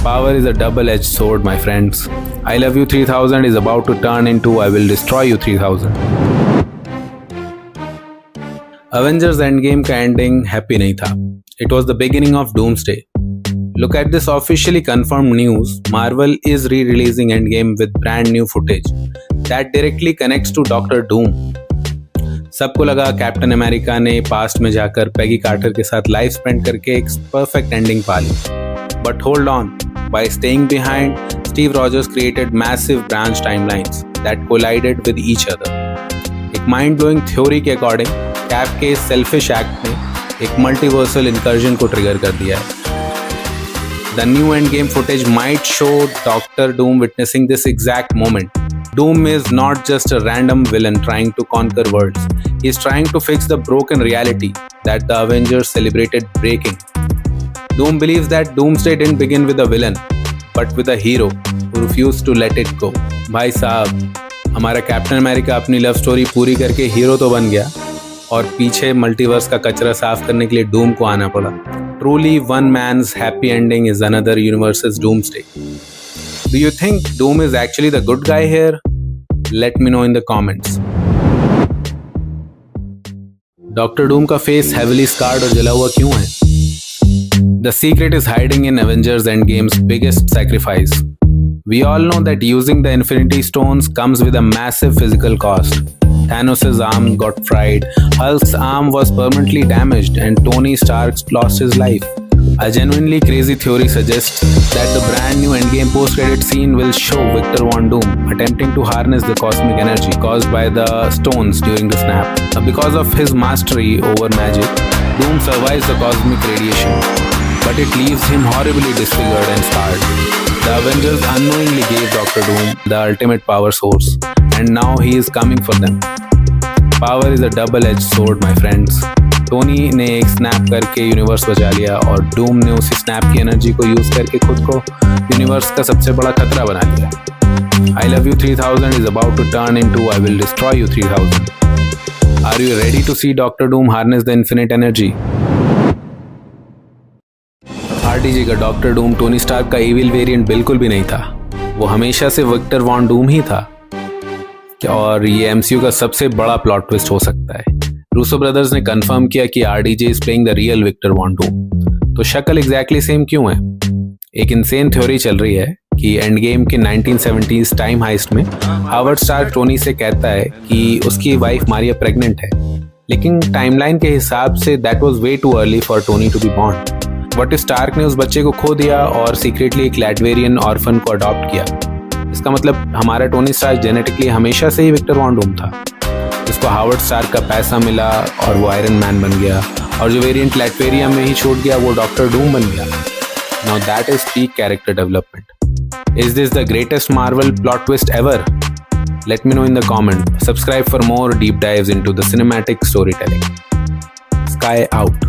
Power is a double-edged sword, my friends. I Love You 3000 is about to turn into I Will Destroy You 3000. Avengers Endgame का ending happy नहीं था. It was the beginning of Doomsday. Look at this officially confirmed news. Marvel is re-releasing Endgame with brand new footage that directly connects to Doctor Doom. सबको लगा captain America ने past में जाकर Peggy Carter के साथ life spend करके एक perfect ending पा ली. But hold on, by staying behind, Steve Rogers created massive branch timelines that collided with each other. एक mind-blowing theory के according, कैप के selfish act ने एक multiversal incursion को trigger कर दिया है. The new Endgame footage might show Doctor Doom witnessing this exact moment. Doom is not just a random villain trying to conquer worlds. He is trying to fix the broken reality that the Avengers celebrated breaking. Doom believes that Doomsday didn't begin with a villain, but with a hero who refused to let it go. भाई साहब, हमारा captain America अपनी love story पूरी करके hero तो बन गया और पीछे मल्टीवर्स का कचरा साफ करने के लिए डूम को आना पड़ा. Truly, one man's happy ending is another universe's doomsday. Do you think Doom is actually the good guy here? Let me know in the comments. Doctor Doom का फेस heavily scarred और जला हुआ क्यों है? The secret is hiding in Avengers Endgame's biggest sacrifice. We all know that using the Infinity Stones comes with a massive physical cost. Thanos' arm got fried, Hulk's arm was permanently damaged, and Tony Stark lost his life. A genuinely crazy theory suggests that the brand new Endgame post-credit scene will show Victor Von Doom attempting to harness the cosmic energy caused by the stones during the snap. Because of his mastery over magic, Doom survives the cosmic radiation, but it leaves him horribly disfigured and scarred. The Avengers unknowingly gave Doctor Doom the ultimate power source, and now he is coming for them. Power is a double-edged sword, my friends. Tony ने एक snap करके universe बचा लिया और डूम ने उसी snap की energy को यूज करके खुद को यूनिवर्स का सबसे बड़ा खतरा बना लिया. I Love You 3000 is about to turn into I Will Destroy You 3000. Are you ready to see Doctor Doom harness the infinite energy? RDJ का डॉक्टर डूम टोनी स्टार्क का इविल वेरिएंट बिल्कुल भी नहीं था. वो हमेशा से विक्टर वॉन डूम ही था और ये एमसीयू का सबसे बड़ा प्लॉट ट्विस्ट हो सकता है. रूसो ब्रदर्स ने कंफर्म किया कि RDJ is playing the real Victor Von Doom. तो शक्ल एग्जैक्टली सेम क्यों है? एक इनसेन थ्योरी चल रही है कि एंड गेम के 1970s टाइम हाइस्ट में हावर्ड स्टार्क टोनी से कहता है कि उसकी वाइफ मारिया प्रेग्नेंट है, लेकिन टाइमलाइन के हिसाब से that was way too early for Tony to be born. But Stark ने उस बच्चे को खो दिया और सीक्रेटली एक लैटवेरियन ऑर्फन को अडॉप्ट किया. इसका मतलब हमारा टोनी स्टार्क जेनेटिकली हमेशा से ही विक्टर वॉन डूम था, जिसको हावर्ड स्टार्क का पैसा मिला और वो आयरन मैन बन गया, और जो वेरिएंट लैटवेरिया में ही छूट गया वो डॉक्टर डूम बन गया. Now that is peak character development. Is this the greatest Marvel plot twist ever? Let me know in the comment. Subscribe for more deep dives into the cinematic storytelling. Sky out.